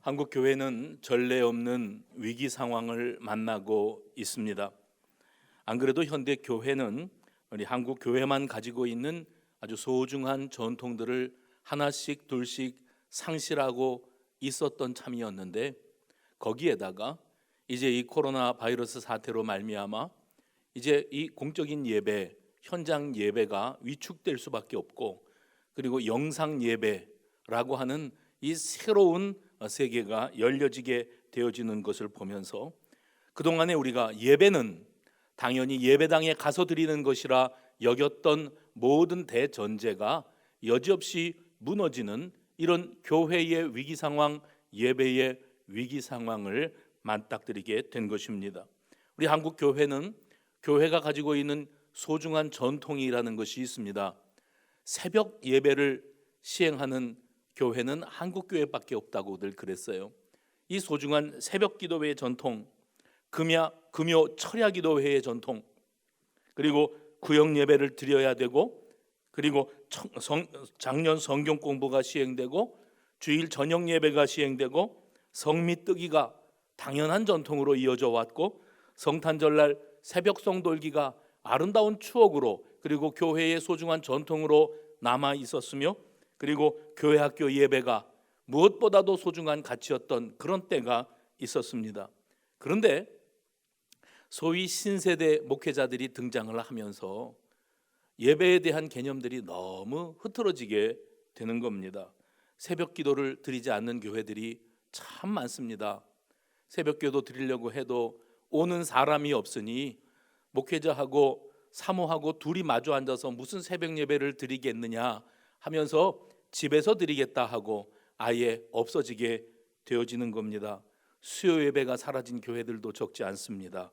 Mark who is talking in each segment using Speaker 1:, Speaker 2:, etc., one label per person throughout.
Speaker 1: 한국 교회는 전례 없는 위기 상황을 만나고 있습니다. 안 그래도 현대 교회는 우리 한국 교회만 가지고 있는 아주 소중한 전통들을 하나씩 둘씩 상실하고 있었던 참이었는데, 거기에다가 이제 이 코로나 바이러스 사태로 말미암아 이제 이 공적인 예배, 현장 예배가 위축될 수밖에 없고, 그리고 영상 예배라고 하는 이 새로운 세계가 열려지게 되어지는 것을 보면서, 그동안에 우리가 예배는 당연히 예배당에 가서 드리는 것이라 여겼던 모든 대전제가 여지없이 무너지는 이런 교회의 위기 상황, 예배의 위기 상황을 맞닥뜨리게 된 것입니다. 우리 한국 교회는 교회가 가지고 있는 소중한 전통이라는 것이 있습니다. 새벽 예배를 시행하는 교회는 한국 교회밖에 없다고 늘 그랬어요. 이 소중한 새벽 기도회의 전통, 금요 철야 기도회의 전통, 그리고 구역 예배를 드려야 되고, 그리고 작년 성경 공부가 시행되고, 주일 저녁 예배가 시행되고, 성미 뜨기가 당연한 전통으로 이어져 왔고, 성탄절날 새벽송 돌기가 아름다운 추억으로, 그리고 교회의 소중한 전통으로 남아 있었으며, 그리고 교회 학교 예배가 무엇보다도 소중한 가치였던 그런 때가 있었습니다. 그런데 소위 신세대 목회자들이 등장을 하면서 예배에 대한 개념들이 너무 흐트러지게 되는 겁니다. 새벽 기도를 드리지 않는 교회들이 참 많습니다. 새벽 기도 드리려고 해도 오는 사람이 없으니 목회자하고 사모하고 둘이 마주 앉아서 무슨 새벽 예배를 드리겠느냐 하면서 집에서 드리겠다 하고 아예 없어지게 되어지는 겁니다. 수요 예배가 사라진 교회들도 적지 않습니다.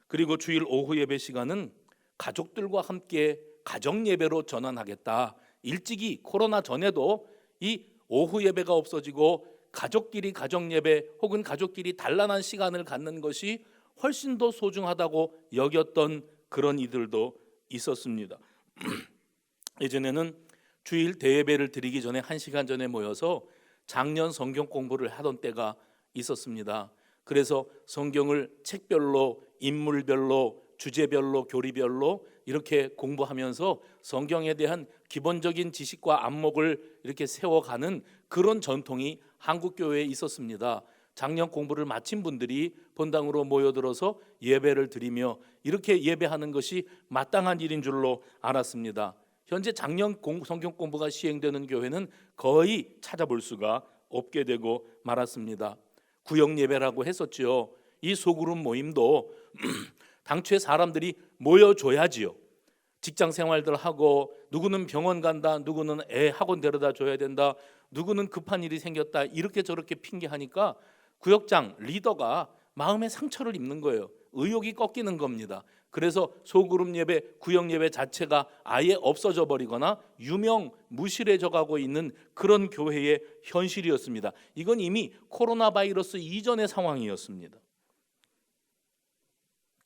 Speaker 1: 그리고 주일 오후 예배 시간은 가족들과 함께 가정 예배로 전환하겠다. 일찍이 코로나 전에도 이 오후 예배가 없어지고 가족끼리 가정 예배 혹은 가족끼리 단란한 시간을 갖는 것이 훨씬 더 소중하다고 여겼던 그런 이들도 있었습니다. 예전에는 주일 대예배를 드리기 전에 1시간 전에 모여서 작년 성경 공부를 하던 때가 있었습니다. 그래서 성경을 책별로, 인물별로, 주제별로, 교리별로 이렇게 공부하면서 성경에 대한 기본적인 지식과 안목을 이렇게 세워가는 그런 전통이 한국 교회에 있었습니다. 작년 공부를 마친 분들이 본당으로 모여들어서 예배를 드리며 이렇게 예배하는 것이 마땅한 일인 줄로 알았습니다. 현재 작년 성경 공부가 시행되는 교회는 거의 찾아볼 수가 없게 되고 말았습니다. 구역 예배라고 했었지요. 이 소그룹 모임도 당초에 사람들이 모여줘야지요. 직장 생활들 하고, 누구는 병원 간다, 누구는 애 학원 데려다 줘야 된다, 누구는 급한 일이 생겼다, 이렇게 저렇게 핑계하니까 구역장 리더가 마음의 상처를 입는 거예요. 의욕이 꺾이는 겁니다. 그래서 소그룹 예배, 구역 예배 자체가 아예 없어져 버리거나 유명무실해져 가고 있는 그런 교회의 현실이었습니다. 이건 이미 코로나 바이러스 이전의 상황이었습니다.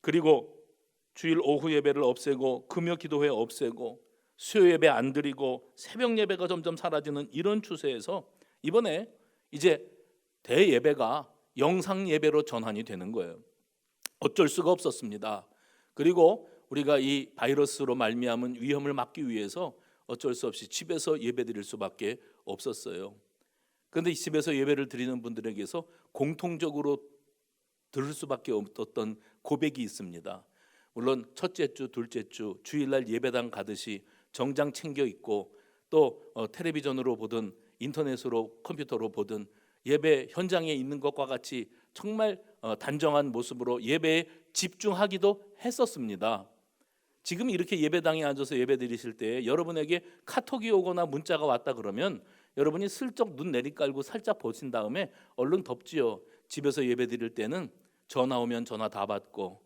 Speaker 1: 그리고 주일 오후 예배를 없애고, 금요 기도회 없애고, 수요 예배 안 드리고, 새벽 예배가 점점 사라지는 이런 추세에서 이번에 이제 대예배가 영상 예배로 전환이 되는 거예요. 어쩔 수가 없었습니다. 그리고 우리가 이 바이러스로 말미암은 위험을 막기 위해서 어쩔 수 없이 집에서 예배 드릴 수밖에 없었어요. 그런데 이 집에서 예배를 드리는 분들에게서 공통적으로 들을 수밖에 없었던 고백이 있습니다. 물론 첫째 주, 둘째 주 주일날 예배당 가듯이 정장 챙겨 입고, 또 텔레비전으로 보든 인터넷으로 컴퓨터로 보든 예배 현장에 있는 것과 같이 정말 단정한 모습으로 예배에 집중하기도 했었습니다. 지금 이렇게 예배당에 앉아서 예배 드리실 때 여러분에게 카톡이 오거나 문자가 왔다 그러면 여러분이 슬쩍 눈 내리깔고 살짝 보신 다음에 얼른 덮지요. 집에서 예배 드릴 때는 전화 오면 전화 다 받고,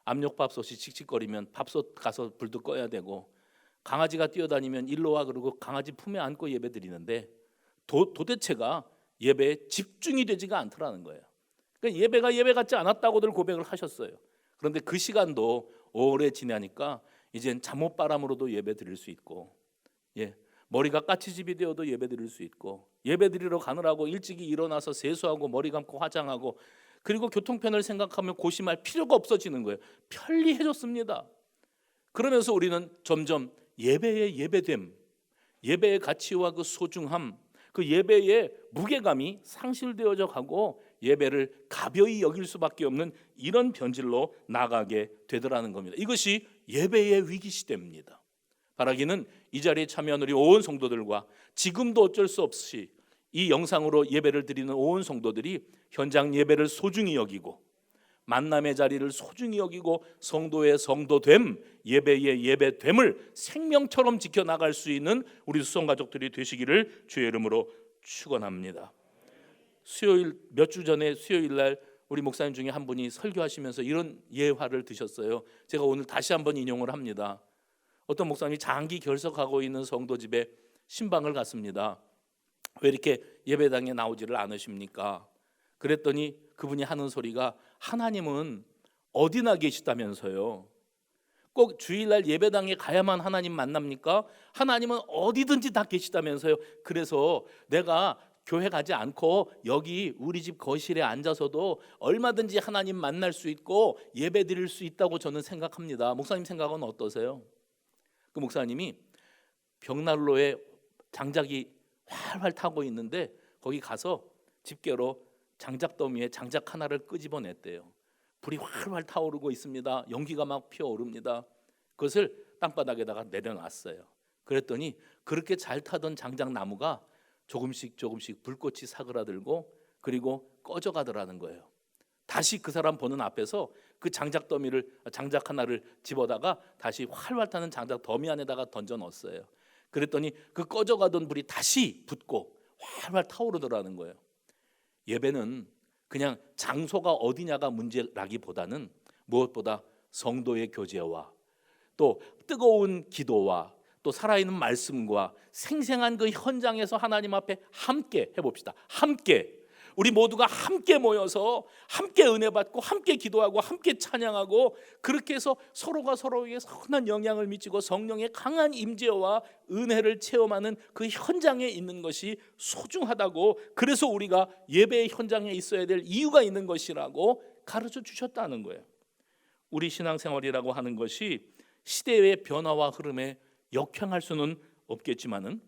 Speaker 1: 압력밥솥이 칙칙거리면 밥솥 가서 불도 꺼야 되고, 강아지가 뛰어다니면 일로 와 그러고 강아지 품에 안고 예배 드리는데 도대체가 예배에 집중이 되지가 않더라는 거예요. 그러니까 예배가 예배 같지 않았다고들 고백을 하셨어요. 그런데 그 시간도 오래 지나니까 이젠 잠옷바람으로도 예배 드릴 수 있고, 머리가 까치집이 되어도 예배드릴 수 있고, 예배드리러 가느라고 일찍이 일어나서 세수하고 머리 감고 화장하고, 그리고 교통편을 생각하면 고심할 필요가 없어지는 거예요. 편리해졌습니다. 그러면서 우리는 점점 예배의 예배됨, 예배의 가치와 그 소중함, 그 예배의 무게감이 상실되어져 가고 예배를 가벼이 여길 수밖에 없는 이런 변질로 나가게 되더라는 겁니다. 이것이 예배의 위기 시대입니다. 바라기는 이 자리에 참여한 우리 온 성도들과 지금도 어쩔 수 없이 이 영상으로 예배를 드리는 온 성도들이 현장 예배를 소중히 여기고, 만남의 자리를 소중히 여기고, 성도의 성도됨, 예배의 예배됨을 생명처럼 지켜나갈 수 있는 우리 수성가족들이 되시기를 주의 이름으로 축원합니다. 수요일, 몇 주 전에 수요일 날 우리 목사님 중에 한 분이 설교하시면서 이런 예화를 드셨어요. 제가 오늘 다시 한번 인용을 합니다. 어떤 목사님이 장기 결석하고 있는 성도 집에 신방을 갔습니다. 왜 이렇게 예배당에 나오지를 않으십니까? 그랬더니 그분이 하는 소리가, 하나님은 어디나 계시다면서요. 꼭 주일날 예배당에 가야만 하나님 만납니까? 하나님은 어디든지 다 계시다면서요. 그래서 내가 교회 가지 않고 여기 우리 집 거실에 앉아서도 얼마든지 하나님 만날 수 있고 예배 드릴 수 있다고 저는 생각합니다. 목사님 생각은 어떠세요? 그 목사님이 벽난로에 장작이 활활 타고 있는데 거기 가서 집게로 장작 더미에 장작 하나를 끄집어냈대요. 불이 활활 타오르고 있습니다. 연기가 막 피어오릅니다. 그것을 땅바닥에다가 내려놨어요. 그랬더니 그렇게 잘 타던 장작 나무가 조금씩 불꽃이 사그라들고 그리고 꺼져가더라는 거예요. 다시 그 사람 보는 앞에서 그 장작 하나를 집어다가 다시 활활 타는 장작 더미 안에다가 던져 넣었어요. 그랬더니 그 꺼져가던 불이 다시 붙고 활활 타오르더라는 거예요. 예배는 그냥 장소가 어디냐가 문제라기보다는 무엇보다 성도의 교제와 또 뜨거운 기도와 또 살아있는 말씀과 생생한 그 현장에서 하나님 앞에 함께 해봅시다. 함께 우리 모두가 함께 모여서 함께 은혜 받고 함께 기도하고 함께 찬양하고, 그렇게 해서 서로가 서로에게 선한 영향을 미치고 성령의 강한 임재와 은혜를 체험하는 그 현장에 있는 것이 소중하다고, 그래서 우리가 예배의 현장에 있어야 될 이유가 있는 것이라고 가르쳐 주셨다는 거예요. 우리 신앙생활이라고 하는 것이 시대의 변화와 흐름에 역행할 수는 없겠지만은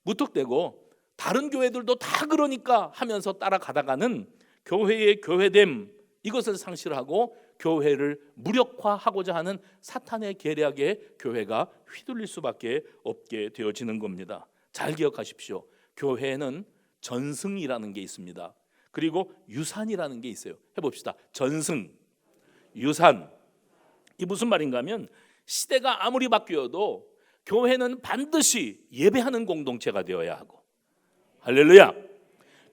Speaker 1: 무턱대고 다른 교회들도 다 그러니까 하면서 따라가다가는 교회의 교회됨, 이것을 상실하고 교회를 무력화하고자 하는 사탄의 계략에 교회가 휘둘릴 수밖에 없게 되어지는 겁니다. 잘 기억하십시오. 교회에는 전승이라는 게 있습니다. 그리고 유산이라는 게 있어요. 해봅시다. 전승, 유산. 이 무슨 말인가 하면 시대가 아무리 바뀌어도 교회는 반드시 예배하는 공동체가 되어야 하고, 할렐루야.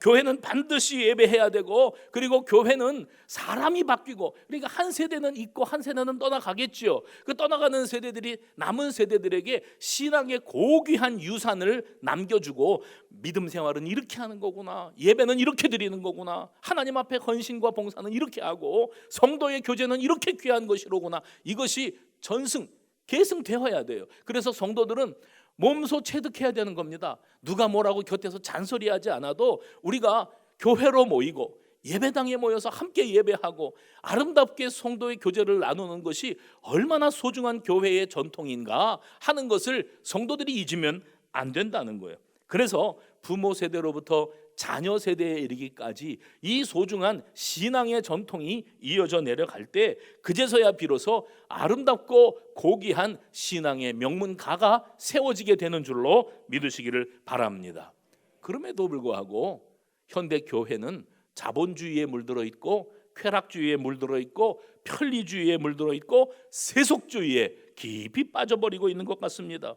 Speaker 1: 교회는 반드시 예배해야 되고, 그리고 교회는 사람이 바뀌고, 그러니까 한 세대는 있고 한 세대는 떠나가겠죠. 그 떠나가는 세대들이 남은 세대들에게 신앙의 고귀한 유산을 남겨주고, 믿음 생활은 이렇게 하는 거구나, 예배는 이렇게 드리는 거구나, 하나님 앞에 헌신과 봉사는 이렇게 하고, 성도의 교제는 이렇게 귀한 것이로구나, 이것이 전승, 계승되어야 돼요. 그래서 성도들은 몸소 체득해야 되는 겁니다. 누가 뭐라고 곁에서 잔소리하지 않아도 우리가 교회로 모이고 예배당에 모여서 함께 예배하고 아름답게 성도의 교제를 나누는 것이 얼마나 소중한 교회의 전통인가 하는 것을 성도들이 잊으면 안 된다는 거예요. 그래서 부모 세대로부터 자녀 세대에 이르기까지 이 소중한 신앙의 전통이 이어져 내려갈 때, 그제서야 비로소 아름답고 고귀한 신앙의 명문가가 세워지게 되는 줄로 믿으시기를 바랍니다. 그럼에도 불구하고 현대 교회는 자본주의에 물들어 있고 쾌락주의에 물들어 있고 편리주의에 물들어 있고 세속주의에 깊이 빠져버리고 있는 것 같습니다.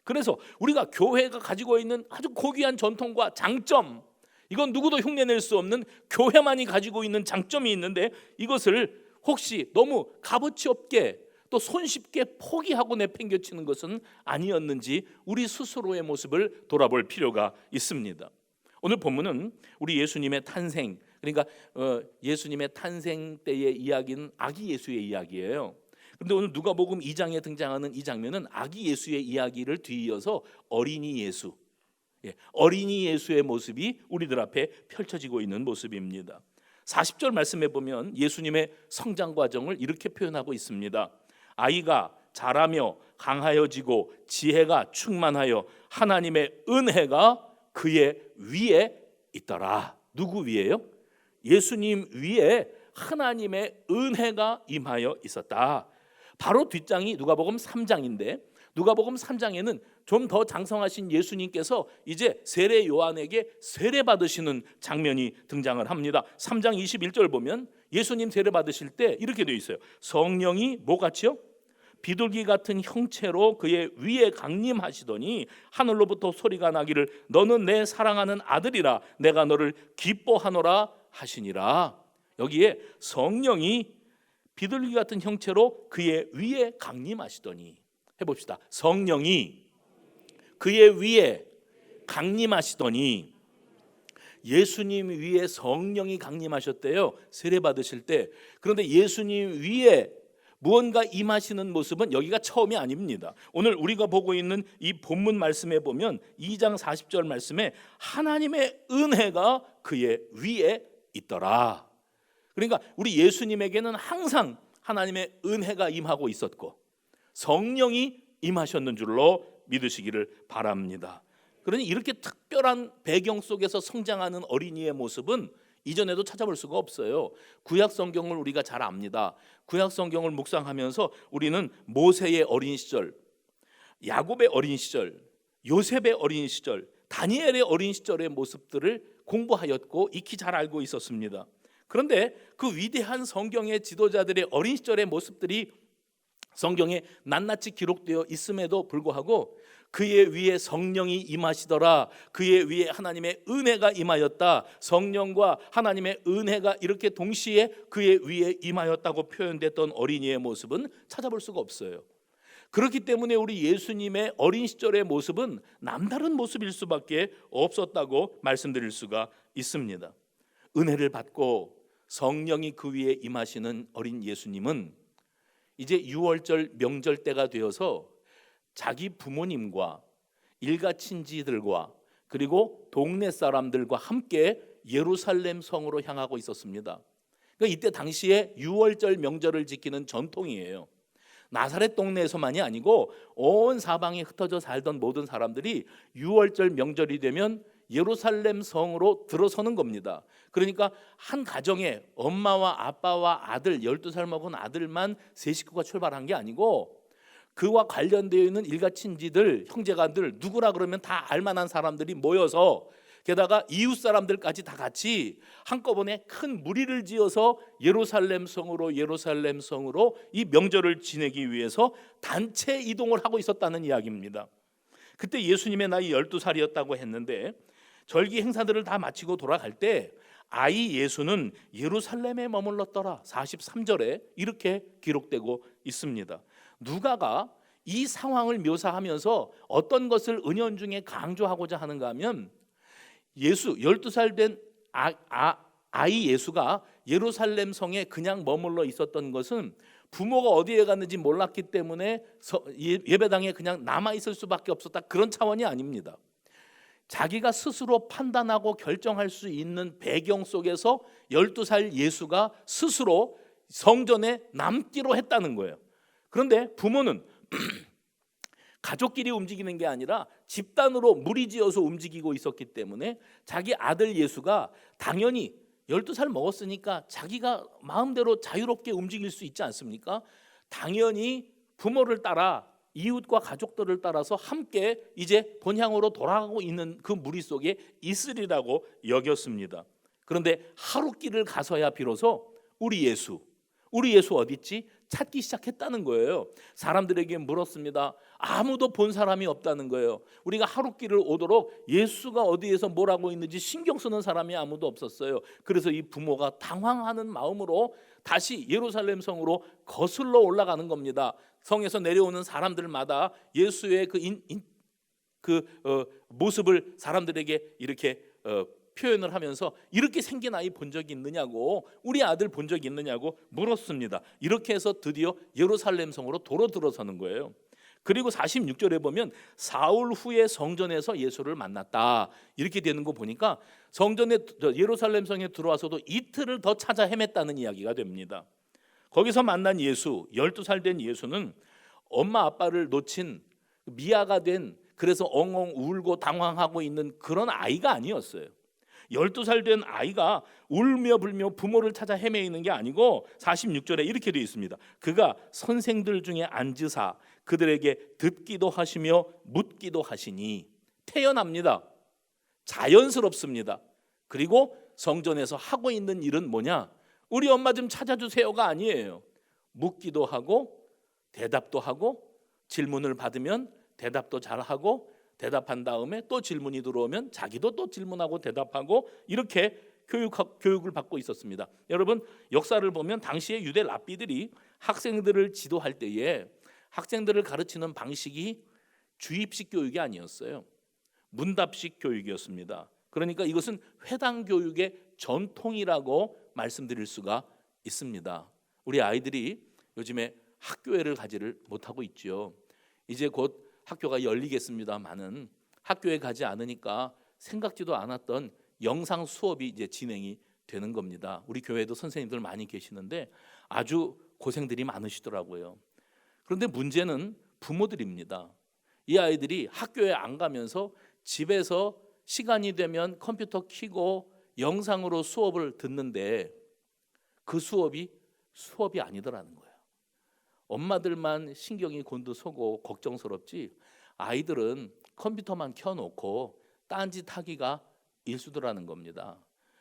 Speaker 1: 그래서 우리가 교회가 가지고 있는 아주 고귀한 전통과 장점, 이건 누구도 흉내낼 수 없는 교회만이 가지고 있는 장점이 있는데, 이것을 혹시 너무 값어치 없게 또 손쉽게 포기하고 내팽개치는 것은 아니었는지 우리 스스로의 모습을 돌아볼 필요가 있습니다. 오늘 본문은 우리 예수님의 탄생, 그러니까 예수님의 탄생 때의 이야기는 아기 예수의 이야기예요. 그런데 오늘 누가복음 2장에 등장하는 이 장면은 아기 예수의 이야기를 뒤이어서 어린이 예수, 어린이 예수의 모습이 우리들 앞에 펼쳐지고 있는 모습입니다. 40절 말씀해 보면 예수님의 성장 과정을 이렇게 표현하고 있습니다. 아이가 자라며 강하여지고 지혜가 충만하여 하나님의 은혜가 그의 위에 있더라. 누구 위에요? 예수님 위에 하나님의 은혜가 임하여 있었다. 바로 뒷장이 누가복음 3장인데 누가복음 3장에는 좀 더 장성하신 예수님께서 이제 세례 요한에게 세례 받으시는 장면이 등장을 합니다. 3장 21절 보면 예수님 세례 받으실 때 이렇게 되어 있어요. 성령이 뭐같이요? 비둘기 같은 형체로 그의 위에 강림하시더니 하늘로부터 소리가 나기를 너는 내 사랑하는 아들이라 내가 너를 기뻐하노라 하시니라. 여기에 성령이 비둘기 같은 형체로 그의 위에 강림하시더니, 해봅시다. 성령이 그의 위에 강림하시더니, 예수님 위에 성령이 강림하셨대요, 세례 받으실 때. 그런데 예수님 위에 무언가 임하시는 모습은 여기가 처음이 아닙니다. 오늘 우리가 보고 있는 이 본문 말씀에 보면 2장 40절 말씀에 하나님의 은혜가 그의 위에 있더라. 그러니까 우리 예수님에게는 항상 하나님의 은혜가 임하고 있었고 성령이 임하셨는 줄로 믿으시기를 바랍니다. 그러니 이렇게 특별한 배경 속에서 성장하는 어린이의 모습은 이전에도 찾아볼 수가 없어요. 구약 성경을 우리가 잘 압니다. 구약 성경을 묵상하면서 우리는 모세의 어린 시절, 야곱의 어린 시절, 요셉의 어린 시절, 다니엘의 어린 시절의 모습들을 공부하였고 익히 잘 알고 있었습니다. 그런데 그 위대한 성경의 지도자들의 어린 시절의 모습들이 성경에 낱낱이 기록되어 있음에도 불구하고 그의 위에 성령이 임하시더라, 그의 위에 하나님의 은혜가 임하였다, 성령과 하나님의 은혜가 이렇게 동시에 그의 위에 임하였다고 표현됐던 어린이의 모습은 찾아볼 수가 없어요. 그렇기 때문에 우리 예수님의 어린 시절의 모습은 남다른 모습일 수밖에 없었다고 말씀드릴 수가 있습니다. 은혜를 받고 성령이 그 위에 임하시는 어린 예수님은 이제 유월절 명절 때가 되어서 자기 부모님과 일가 친지들과 그리고 동네 사람들과 함께 예루살렘 성으로 향하고 있었습니다. 그러니까 이때 당시에 유월절 명절을 지키는 전통이에요. 나사렛 동네에서만이 아니고 온 사방에 흩어져 살던 모든 사람들이 유월절 명절이 되면 예루살렘 성으로 들어서는 겁니다. 그러니까 한 가정에 엄마와 아빠와 아들 12살 먹은 아들만 세 식구가 출발한 게 아니고 그와 관련되어 있는 일가 친지들, 형제간들 누구라 그러면 다 알만한 사람들이 모여서 게다가 이웃 사람들까지 다 같이 한꺼번에 큰 무리를 지어서 예루살렘 성으로 이 명절을 지내기 위해서 단체 이동을 하고 있었다는 이야기입니다. 그때 예수님의 나이 12살이었다고 했는데 절기 행사들을 다 마치고 돌아갈 때 아이 예수는 예루살렘에 머물렀더라. 43절에 이렇게 기록되고 있습니다. 누가가 이 상황을 묘사하면서 어떤 것을 은연중에 강조하고자 하는가 하면 예수 12살 된 아이 예수가 예루살렘 성에 그냥 머물러 있었던 것은 부모가 어디에 갔는지 몰랐기 때문에 예배당에 그냥 남아있을 수밖에 없었다, 그런 차원이 아닙니다. 자기가 스스로 판단하고 결정할 수 있는 배경 속에서 12살 예수가 스스로 성전에 남기로 했다는 거예요. 그런데 부모는 가족끼리 움직이는 게 아니라 집단으로 무리지어서 움직이고 있었기 때문에 자기 아들 예수가 당연히 12살 먹었으니까 자기가 마음대로 자유롭게 움직일 수 있지 않습니까? 당연히 부모를 따라 이웃과 가족들을 따라서 함께 이제 본향으로 돌아가고 있는 그 무리 속에 있으리라고 여겼습니다. 그런데 하루길을 가서야 비로소 우리 예수 어디 있지? 찾기 시작했다는 거예요. 사람들에게 물었습니다. 아무도 본 사람이 없다는 거예요. 우리가 하루길을 오도록 예수가 어디에서 뭘 하고 있는지 신경 쓰는 사람이 아무도 없었어요. 그래서 이 부모가 당황하는 마음으로 다시 예루살렘 성으로 거슬러 올라가는 겁니다. 성에서 내려오는 사람들마다 예수의 모습을 사람들에게 이렇게 표현을 하면서 이렇게 생긴 아이 본 적이 있느냐고, 우리 아들 본 적이 있느냐고 물었습니다. 이렇게 해서 드디어 예루살렘 성으로 도로 들어서는 거예요. 그리고 46절에 보면 사흘 후에 성전에서 예수를 만났다 이렇게 되는 거 보니까 성전에 예루살렘 성에 들어와서도 이틀을 더 찾아 헤맸다는 이야기가 됩니다. 거기서 만난 예수, 12살 된 예수는 엄마 아빠를 놓친 미아가 된, 그래서 엉엉 울고 당황하고 있는 그런 아이가 아니었어요. 12살 된 아이가 울며 불며 부모를 찾아 헤매이는 게 아니고 46절에 이렇게 되어 있습니다. 그가 선생들 중에 앉으사 그들에게 듣기도 하시며 묻기도 하시니. 태연합니다. 자연스럽습니다. 그리고 성전에서 하고 있는 일은 뭐냐? 우리 엄마 좀 찾아주세요가 아니에요. 묻기도 하고 대답도 하고, 질문을 받으면 대답도 잘하고, 대답한 다음에 또 질문이 들어오면 자기도 또 질문하고 대답하고, 이렇게 교육을 받고 있었습니다. 여러분, 역사를 보면 당시에 유대 랍비들이 학생들을 지도할 때에 학생들을 가르치는 방식이 주입식 교육이 아니었어요. 문답식 교육이었습니다. 그러니까 이것은 회당 교육의 전통이라고 말씀드릴 수가 있습니다. 우리 아이들이 요즘에 학교회를 가지를 못하고 있죠. 이제 곧 학교가 열리겠습니다만은 학교에 가지 않으니까 생각지도 않았던 영상 수업이 이제 진행이 되는 겁니다. 우리 교회도 선생님들 많이 계시는데 아주 고생들이 많으시더라고요. 그런데 문제는 부모들입니다. 이 아이들이 학교에 안 가면서 집에서 시간이 되면 컴퓨터 켜고 영상으로 수업을 듣는데 그 수업이 아니더라는 거예요. 엄마들만 신경이 곤두서고 걱정스럽지 아이들은 컴퓨터만 켜놓고 딴짓하기가 일수더라는 겁니다.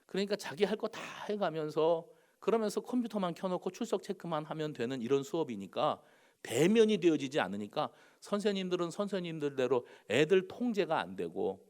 Speaker 1: 그러니까 자기 할 거 다 해가면서, 그러면서 컴퓨터만 켜놓고 출석 체크만 하면 되는 이런 수업이니까 대면이 되어지지 않으니까 선생님들은 선생님들대로 애들 통제가 안 되고,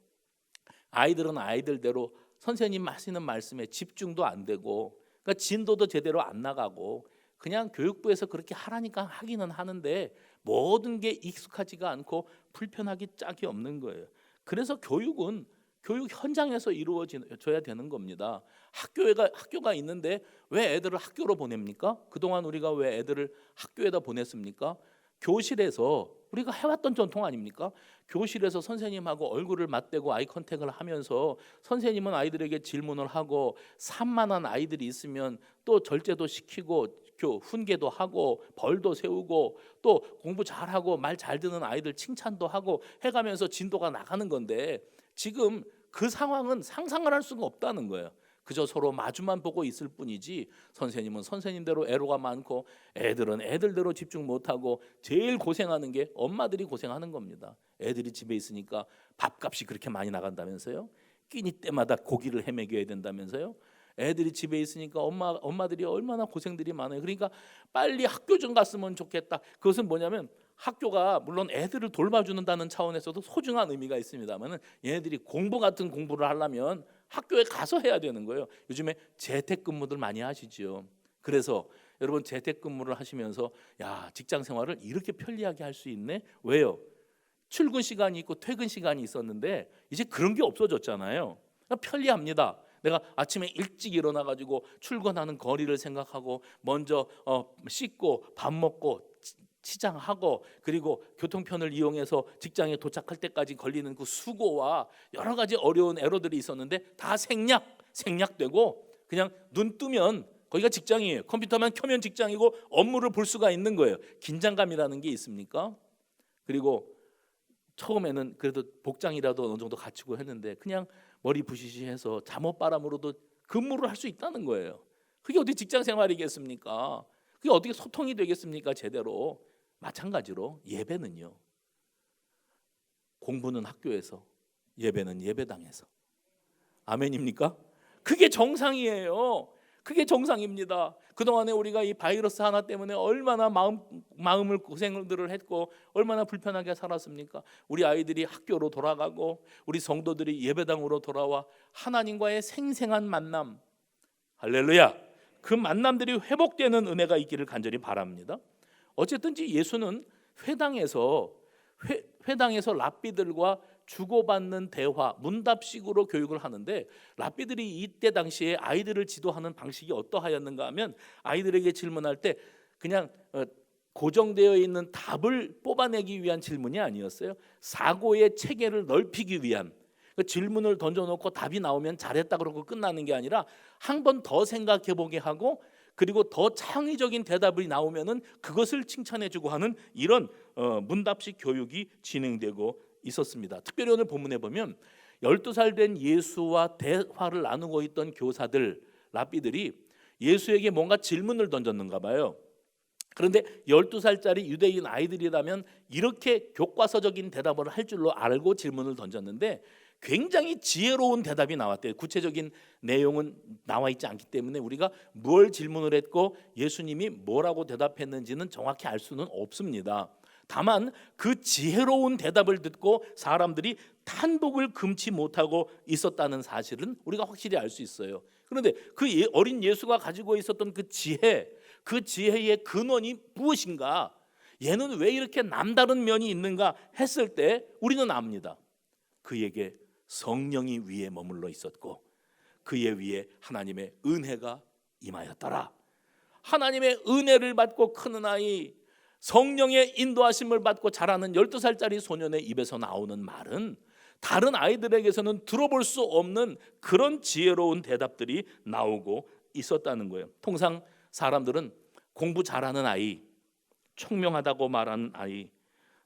Speaker 1: 아이들은 아이들대로 선생님 하시는 말씀에 집중도 안 되고, 그러니까 진도도 제대로 안 나가고, 그냥 교육부에서 그렇게 하라니까 하기는 하는데 모든 게 익숙하지가 않고 불편하기 짝이 없는 거예요. 그래서 교육은 교육 현장에서 이루어져야 되는 겁니다. 학교가 있는데 왜 애들을 학교로 보냅니까? 그동안 우리가 왜 애들을 학교에다 보냈습니까? 교실에서 우리가 해왔던 전통 아닙니까? 교실에서 선생님하고 얼굴을 맞대고 아이 컨택을 하면서 선생님은 아이들에게 질문을 하고, 산만한 아이들이 있으면 또 절제도 시키고 훈계도 하고 벌도 세우고, 또 공부 잘하고 말 잘 듣는 아이들 칭찬도 하고 해가면서 진도가 나가는 건데, 지금 그 상황은 상상을 할 수가 없다는 거예요. 그저 서로 마주만 보고 있을 뿐이지 선생님은 선생님대로 애로가 많고 애들은 애들대로 집중 못하고 제일 고생하는 게 엄마들이 고생하는 겁니다. 애들이 집에 있으니까 밥값이 그렇게 많이 나간다면서요. 끼니 때마다 고기를 헤매겨야 된다면서요. 애들이 집에 있으니까 엄마들이 얼마나 고생들이 많아요. 그러니까 빨리 학교 좀 갔으면 좋겠다. 그것은 뭐냐면 학교가 물론 애들을 돌봐주는다는 차원에서도 소중한 의미가 있습니다만 얘네들이 공부 같은 공부를 하려면 학교에 가서 해야 되는 거예요. 요즘에 재택근무들 많이 하시죠. 그래서 여러분 재택근무를 하시면서 야, 직장 생활을 이렇게 편리하게 할 수 있네. 왜요? 출근 시간이 있고 퇴근 시간이 있었는데 이제 그런 게 없어졌잖아요. 그러니까 편리합니다. 내가 아침에 일찍 일어나가지고 출근하는 거리를 생각하고 먼저 씻고 밥 먹고 치장하고, 그리고 교통편을 이용해서 직장에 도착할 때까지 걸리는 그 수고와 여러 가지 어려운 애로들이 있었는데 다 생략되고 그냥 눈 뜨면 거기가 직장이에요. 컴퓨터만 켜면 직장이고 업무를 볼 수가 있는 거예요. 긴장감이라는 게 있습니까? 그리고 처음에는 그래도 복장이라도 어느 정도 갖추고 했는데 그냥 머리 부시시해서 잠옷바람으로도 근무를 할 수 있다는 거예요. 그게 어떻게 직장 생활이겠습니까? 그게 어떻게 소통이 되겠습니까? 제대로. 마찬가지로 예배는요. 공부는 학교에서, 예배는 예배당에서. 아멘입니까? 그게 정상이에요. 그게 정상입니다. 그동안에 우리가 이 바이러스 하나 때문에 얼마나 마음을 고생들을 했고 얼마나 불편하게 살았습니까? 우리 아이들이 학교로 돌아가고 우리 성도들이 예배당으로 돌아와 하나님과의 생생한 만남, 할렐루야, 그 만남들이 회복되는 은혜가 있기를 간절히 바랍니다. 어쨌든지 예수는 회당에서 랍비들과 주고받는 대화, 문답식으로 교육을 하는데 랍비들이 이때 당시에 아이들을 지도하는 방식이 어떠하였는가 하면 아이들에게 질문할 때 그냥 고정되어 있는 답을 뽑아내기 위한 질문이 아니었어요. 사고의 체계를 넓히기 위한, 그 질문을 던져놓고 답이 나오면 잘했다 그러고 끝나는 게 아니라 한 번 더 생각해 보게 하고, 그리고 더 창의적인 대답이 나오면은 그것을 칭찬해주고 하는 이런 문답식 교육이 진행되고 있었습니다. 특별히 오늘 본문에 보면 12살 된 예수와 대화를 나누고 있던 교사들, 랍비들이 예수에게 뭔가 질문을 던졌는가 봐요. 그런데 12살짜리 유대인 아이들이라면 이렇게 교과서적인 대답을 할 줄로 알고 질문을 던졌는데 굉장히 지혜로운 대답이 나왔대요. 구체적인 내용은 나와 있지 않기 때문에 우리가 뭘 질문을 했고 예수님이 뭐라고 대답했는지는 정확히 알 수는 없습니다. 다만 그 지혜로운 대답을 듣고 사람들이 탄복을 금치 못하고 있었다는 사실은 우리가 확실히 알 수 있어요. 그런데 그 어린 예수가 가지고 있었던 그 지혜, 그 지혜의 근원이 무엇인가, 얘는 왜 이렇게 남다른 면이 있는가 했을 때 우리는 압니다. 그에게 성령이 위에 머물러 있었고 그의 위에 하나님의 은혜가 임하였더라. 하나님의 은혜를 받고 크는 아이, 성령의 인도하심을 받고 자라는 12살짜리 소년의 입에서 나오는 말은 다른 아이들에게서는 들어볼 수 없는 그런 지혜로운 대답들이 나오고 있었다는 거예요. 통상 사람들은 공부 잘하는 아이, 총명하다고 말하는 아이,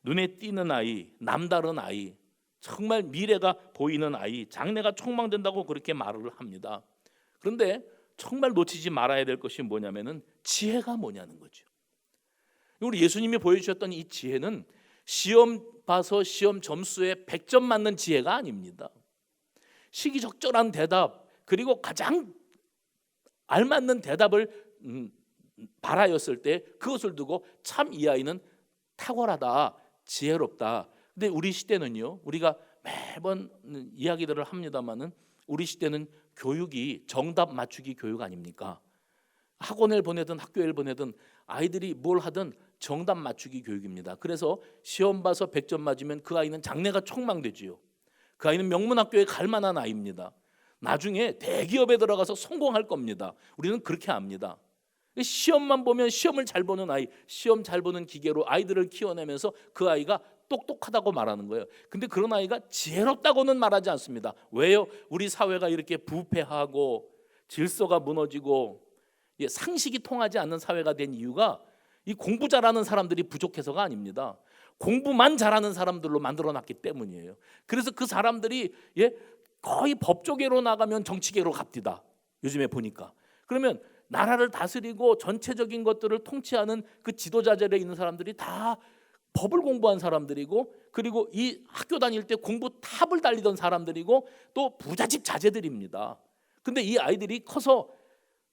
Speaker 1: 눈에 띄는 아이, 남다른 아이, 정말 미래가 보이는 아이, 장래가 촉망된다고 그렇게 말을 합니다. 그런데 정말 놓치지 말아야 될 것이 뭐냐면은 지혜가 뭐냐는 거죠. 우리 예수님이 보여주셨던 이 지혜는 시험 봐서 시험 점수에 100점 맞는 지혜가 아닙니다. 시기적절한 대답, 그리고 가장 알맞는 대답을 바라였을 때 그것을 두고 참 이 아이는 탁월하다, 지혜롭다. 근데 우리 시대는요, 우리가 매번 이야기들을 합니다만은 우리 시대는 교육이 정답 맞추기 교육 아닙니까? 학원을 보내든 학교를 보내든 아이들이 뭘 하든 정답 맞추기 교육입니다. 그래서 시험 봐서 100점 맞으면 그 아이는 장래가 촉망되지요. 그 아이는 명문학교에 갈 만한 아이입니다. 나중에 대기업에 들어가서 성공할 겁니다. 우리는 그렇게 압니다. 시험만 보면 시험을 잘 보는 아이, 시험 잘 보는 기계로 아이들을 키워내면서 그 아이가 똑똑하다고 말하는 거예요. 근데 그런 아이가 지혜롭다고는 말하지 않습니다. 왜요? 우리 사회가 이렇게 부패하고 질서가 무너지고 상식이 통하지 않는 사회가 된 이유가 이 공부 잘하는 사람들이 부족해서가 아닙니다. 공부만 잘하는 사람들로 만들어놨기 때문이에요. 그래서 그 사람들이 거의 법조계로 나가면 정치계로 갑니다. 요즘에 보니까. 그러면 나라를 다스리고 전체적인 것들을 통치하는 그 지도자 자리에 있는 사람들이 다 법을 공부한 사람들이고, 그리고 이 학교 다닐 때 공부 탑을 달리던 사람들이고 또 부잣집 자제들입니다. 근데 이 아이들이 커서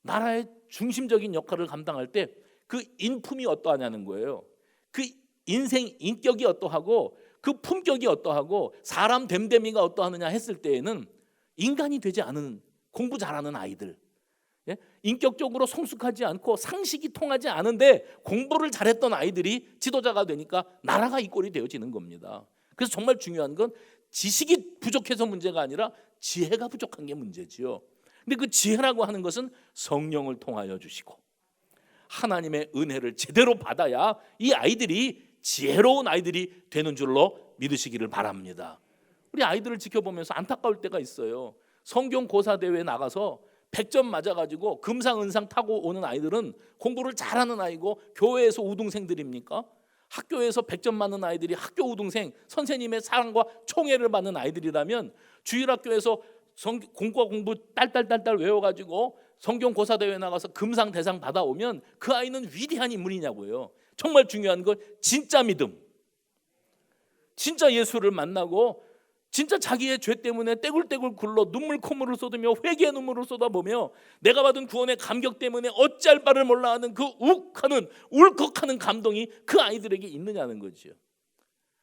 Speaker 1: 나라의 중심적인 역할을 감당할 때 그 인품이 어떠하냐는 거예요. 그 인생 인격이 어떠하고 그 품격이 어떠하고 사람 됨됨이가 어떠하느냐 했을 때에는 인간이 되지 않은 공부 잘하는 아이들, 인격적으로 성숙하지 않고 상식이 통하지 않은데 공부를 잘했던 아이들이 지도자가 되니까 나라가 이 꼴이 되어지는 겁니다. 그래서 정말 중요한 건 지식이 부족해서 문제가 아니라 지혜가 부족한 게 문제지요. 근데 그 지혜라고 하는 것은 성령을 통하여 주시고 하나님의 은혜를 제대로 받아야 이 아이들이 지혜로운 아이들이 되는 줄로 믿으시기를 바랍니다. 우리 아이들을 지켜보면서 안타까울 때가 있어요. 성경 고사 대회에 나가서 100점 맞아가지고 금상 은상 타고 오는 아이들은 공부를 잘하는 아이고 교회에서 우등생들입니까? 학교에서 100점 맞는 아이들이 학교 우등생, 선생님의 사랑과 총애를 받는 아이들이라면 주일학교에서 공과 공부 딸딸딸딸 외워가지고 성경 고사 대회 나가서 금상 대상 받아오면 그 아이는 위대한 인물이냐고요. 정말 중요한 건 진짜 믿음, 진짜 예수를 만나고 진짜 자기의 죄 때문에 떼굴떼굴 굴러 눈물 콧물을 쏟으며 회개의 눈물을 쏟아보며 내가 받은 구원의 감격 때문에 어찌할 바를 몰라 하는 그 욱하는 울컥하는 감동이 그 아이들에게 있느냐는 거죠.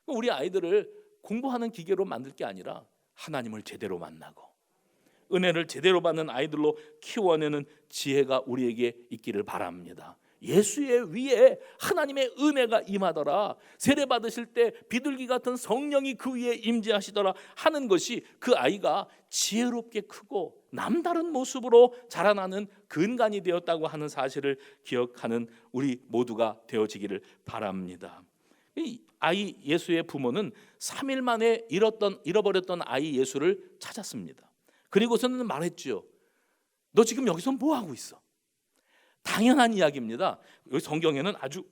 Speaker 1: 우리 아이들을 공부하는 기계로 만들 게 아니라 하나님을 제대로 만나고 은혜를 제대로 받는 아이들로 키워내는 지혜가 우리에게 있기를 바랍니다. 예수의 위에 하나님의 은혜가 임하더라, 세례 받으실 때 비둘기 같은 성령이 그 위에 임재하시더라 하는 것이 그 아이가 지혜롭게 크고 남다른 모습으로 자라나는 근간이 되었다고 하는 사실을 기억하는 우리 모두가 되어지기를 바랍니다. 이 아이 예수의 부모는 3일 만에 잃어버렸던 아이 예수를 찾았습니다. 그리고서는 말했죠. 너 지금 여기서 뭐 하고 있어? 당연한 이야기입니다. 여기 성경에는 아주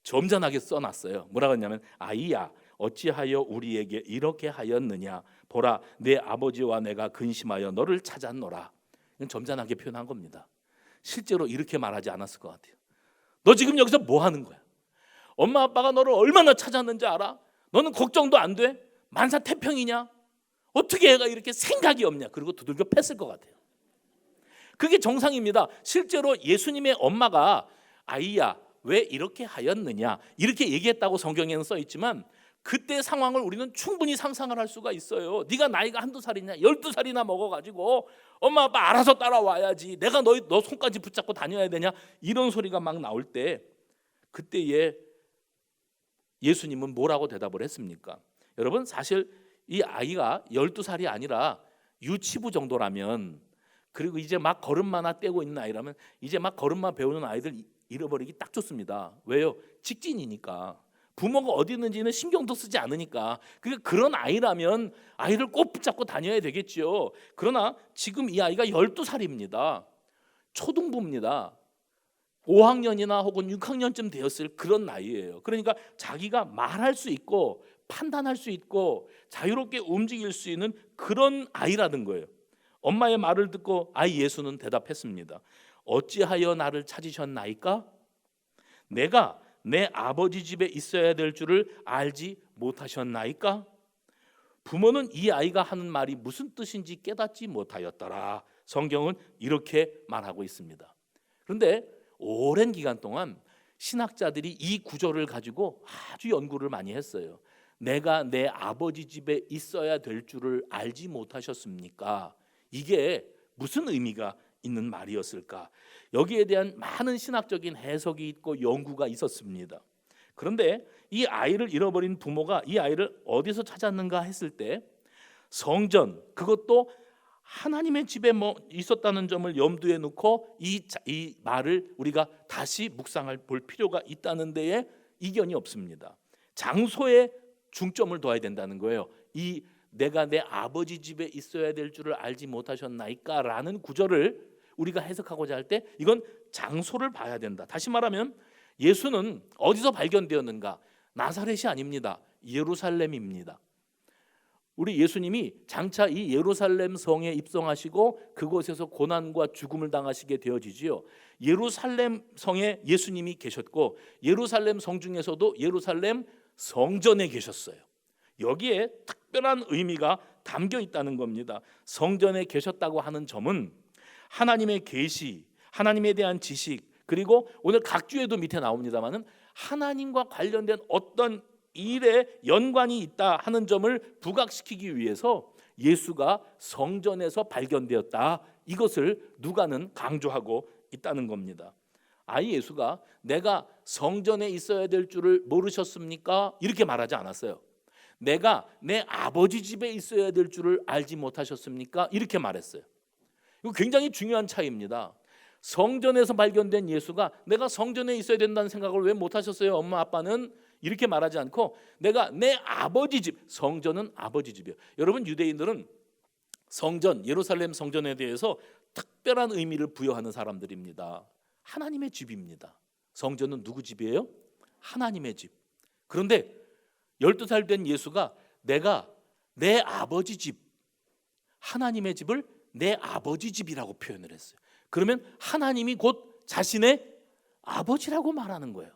Speaker 1: 점잖하게 써놨어요. 뭐라고 했냐면, 아이야, 어찌하여 우리에게 이렇게 하였느냐? 보라, 내 아버지와 내가 근심하여 너를 찾았노라. 이건 점잖하게 표현한 겁니다. 실제로 이렇게 말하지 않았을 것 같아요. 너 지금 여기서 뭐 하는 거야? 엄마 아빠가 너를 얼마나 찾았는지 알아? 너는 걱정도 안 돼? 만사태평이냐? 어떻게 애가 이렇게 생각이 없냐? 그리고 두들겨 팼을 것 같아요. 그게 정상입니다. 실제로 예수님의 엄마가 아이야, 왜 이렇게 하였느냐 이렇게 얘기했다고 성경에는 써 있지만, 그때 상황을 우리는 충분히 상상을 할 수가 있어요. 네가 나이가 한두 살이냐, 12살이나 먹어가지고 엄마 아빠 알아서 따라와야지, 내가 너 손까지 붙잡고 다녀야 되냐, 이런 소리가 막 나올 때, 그때에 예수님은 뭐라고 대답을 했습니까? 여러분, 사실 이 아이가 12살이 아니라 유치부 정도라면, 그리고 이제 막 걸음마나 떼고 있는 아이라면, 이제 막 걸음마 배우는 아이들 잃어버리기 딱 좋습니다. 왜요? 직진이니까. 부모가 어디 있는지는 신경도 쓰지 않으니까. 그러니까 그런 아이라면 아이를 꼭 붙잡고 다녀야 되겠죠. 그러나 지금 이 아이가 12살입니다. 초등부입니다. 5학년이나 혹은 6학년쯤 되었을 그런 나이예요. 그러니까 자기가 말할 수 있고 판단할 수 있고 자유롭게 움직일 수 있는 그런 아이라는 거예요. 엄마의 말을 듣고 아이 예수는 대답했습니다. 어찌하여 나를 찾으셨나이까? 내가 내 아버지 집에 있어야 될 줄을 알지 못하셨나이까? 부모는 이 아이가 하는 말이 무슨 뜻인지 깨닫지 못하였더라. 성경은 이렇게 말하고 있습니다. 그런데 오랜 기간 동안 신학자들이 이 구절을 가지고 아주 연구를 많이 했어요. 내가 내 아버지 집에 있어야 될 줄을 알지 못하셨습니까? 이게 무슨 의미가 있는 말이었을까? 여기에 대한 많은 신학적인 해석이 있고 연구가 있었습니다. 그런데 이 아이를 잃어버린 부모가 이 아이를 어디서 찾았는가 했을 때, 성전, 그것도 하나님의 집에 있었다는 점을 염두에 놓고 이 말을 우리가 다시 묵상할 볼 필요가 있다는 데에 이견이 없습니다. 장소에 중점을 둬야 된다는 거예요. 이 내가 내 아버지 집에 있어야 될 줄을 알지 못하셨나이까? 라는 구절을 우리가 해석하고자 할 때 이건 장소를 봐야 된다. 다시 말하면 예수는 어디서 발견되었는가? 나사렛이 아닙니다. 예루살렘입니다. 우리 예수님이 장차 이 예루살렘 성에 입성하시고 그곳에서 고난과 죽음을 당하시게 되어지지요. 예루살렘 성에 예수님이 계셨고, 예루살렘 성 중에서도 예루살렘 성전에 계셨어요. 여기에 특별한 의미가 담겨 있다는 겁니다. 성전에 계셨다고 하는 점은 하나님의 계시, 하나님에 대한 지식, 그리고 오늘 각주에도 밑에 나옵니다만은 하나님과 관련된 어떤 일에 연관이 있다 하는 점을 부각시키기 위해서 예수가 성전에서 발견되었다, 이것을 누가는 강조하고 있다는 겁니다. 아이 예수가 내가 성전에 있어야 될 줄을 모르셨습니까? 이렇게 말하지 않았어요. 내가 내 아버지 집에 있어야 될 줄을 알지 못하셨습니까? 이렇게 말했어요. 이거 굉장히 중요한 차이입니다. 성전에서 발견된 예수가 내가 성전에 있어야 된다는 생각을 왜 못하셨어요? 엄마 아빠는 이렇게 말하지 않고 내가 내 아버지 집, 성전은 아버지 집이에요. 여러분, 유대인들은 성전, 예루살렘 성전에 대해서 특별한 의미를 부여하는 사람들입니다. 하나님의 집입니다. 성전은 누구 집이에요? 하나님의 집. 그런데 12살 된 예수가 내가 내 아버지 집, 하나님의 집을 내 아버지 집이라고 표현을 했어요. 그러면 하나님이 곧 자신의 아버지라고 말하는 거예요.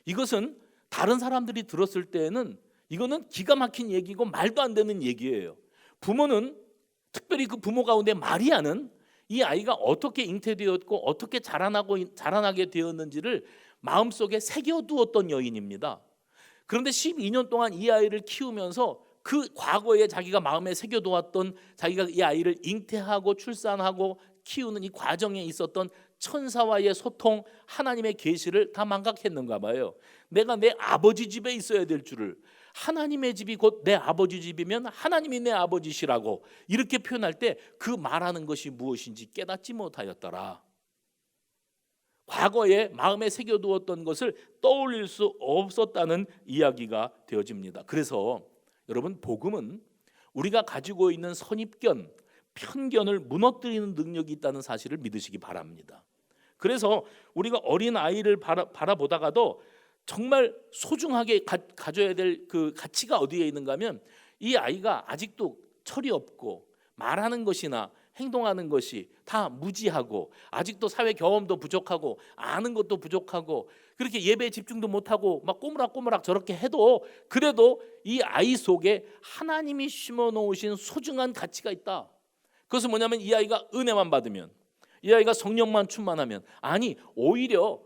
Speaker 1: 이것은 다른 사람들이 들었을 때에는 이거는 기가 막힌 얘기고 말도 안 되는 얘기예요. 부모는, 특별히 그 부모 가운데 마리아는 이 아이가 어떻게 잉태되었고 어떻게 자라나게 되었는지를 마음속에 새겨두었던 여인입니다. 그런데 12년 동안 이 아이를 키우면서 그 과거에 자기가 마음에 새겨두었던, 자기가 이 아이를 잉태하고 출산하고 키우는 이 과정에 있었던 천사와의 소통, 하나님의 계시를 다 망각했는가 봐요. 내가 내 아버지 집에 있어야 될 줄을, 하나님의 집이 곧 내 아버지 집이면 하나님이 내 아버지시라고 이렇게 표현할 때 그 말하는 것이 무엇인지 깨닫지 못하였더라. 과거에 마음에 새겨두었던 것을 떠올릴 수 없었다는 이야기가 되어집니다. 그래서 여러분, 복음은 우리가 가지고 있는 선입견, 편견을 무너뜨리는 능력이 있다는 사실을 믿으시기 바랍니다. 그래서 우리가 어린 아이를 바라보다가도 정말 소중하게 가져야 될 그 가치가 어디에 있는가 하면, 이 아이가 아직도 철이 없고 말하는 것이나 행동하는 것이 다 무지하고 아직도 사회 경험도 부족하고 아는 것도 부족하고 그렇게 예배에 집중도 못하고 막 꼬무락꼬무락 저렇게 해도, 그래도 이 아이 속에 하나님이 심어놓으신 소중한 가치가 있다. 그것은 뭐냐면, 이 아이가 은혜만 받으면, 이 아이가 성령만 충만하면, 아니 오히려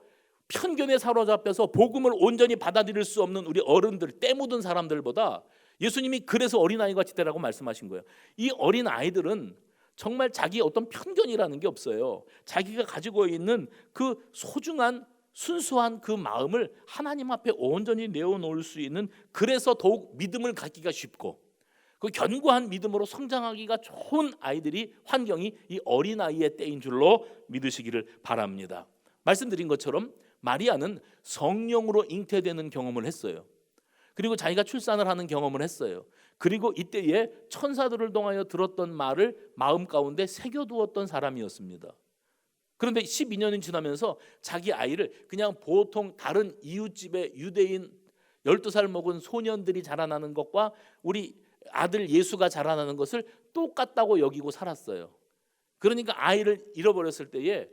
Speaker 1: 편견에 사로잡혀서 복음을 온전히 받아들일 수 없는 우리 어른들, 때 묻은 사람들보다, 예수님이 그래서 어린아이와 같이 되라고 말씀하신 거예요. 이 어린아이들은 정말 자기 어떤 편견이라는 게 없어요. 자기가 가지고 있는 그 소중한 순수한 그 마음을 하나님 앞에 온전히 내어놓을 수 있는, 그래서 더욱 믿음을 갖기가 쉽고 그 견고한 믿음으로 성장하기가 좋은 아이들이, 환경이 이 어린아이의 때인 줄로 믿으시기를 바랍니다. 말씀드린 것처럼 마리아는 성령으로 잉태되는 경험을 했어요. 그리고 자기가 출산을 하는 경험을 했어요. 그리고 이때에 천사들을 통하여 들었던 말을 마음 가운데 새겨두었던 사람이었습니다. 그런데 12년이 지나면서 자기 아이를 그냥 보통 다른 이웃집의 유대인 12살 먹은 소년들이 자라나는 것과 우리 아들 예수가 자라나는 것을 똑같다고 여기고 살았어요. 그러니까 아이를 잃어버렸을 때에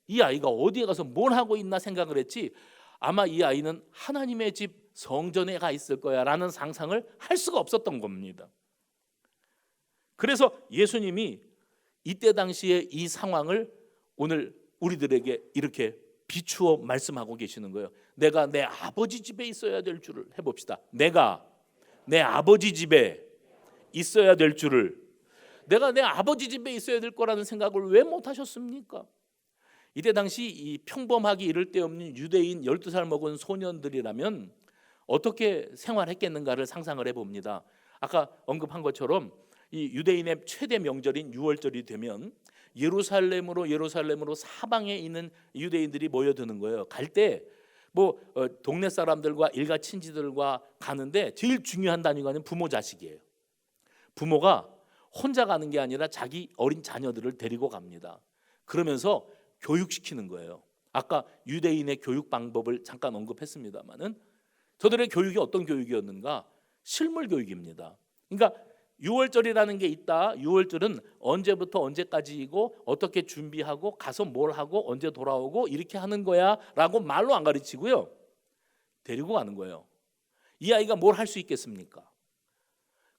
Speaker 1: 이 아이가 어디에 가서 뭘 하고 있나 생각을 했지, 아마 이 아이는 하나님의 집 성전에 가 있을 거야 라는 상상을 할 수가 없었던 겁니다. 그래서 예수님이 이때 당시에 이 상황을 오늘 우리들에게 이렇게 비추어 말씀하고 계시는 거예요. 내가 내 아버지 집에 있어야 될 줄을, 해봅시다. 내가 내 아버지 집에 있어야 될 줄을, 내가 내 아버지 집에 있어야 될 거라는 생각을 왜 못하셨습니까? 이때 당시 이 평범하기 이를 데 없는 유대인 12살 먹은 소년들이라면 어떻게 생활했겠는가를 상상을 해봅니다. 아까 언급한 것처럼 이 유대인의 최대 명절인 유월절이 되면 예루살렘으로 사방에 있는 유대인들이 모여드는 거예요. 갈 때 뭐 동네 사람들과 일가 친지들과 가는데 제일 중요한 단위가 부모 자식이에요. 부모가 혼자 가는 게 아니라 자기 어린 자녀들을 데리고 갑니다. 그러면서 교육시키는 거예요. 아까 유대인의 교육 방법을 잠깐 언급했습니다마는 저들의 교육이 어떤 교육이었는가? 실물 교육입니다. 그러니까 유월절이라는 게 있다. 유월절은 언제부터 언제까지이고 어떻게 준비하고 가서 뭘 하고 언제 돌아오고 이렇게 하는 거야 라고 말로 안 가르치고요, 데리고 가는 거예요. 이 아이가 뭘 할 수 있겠습니까?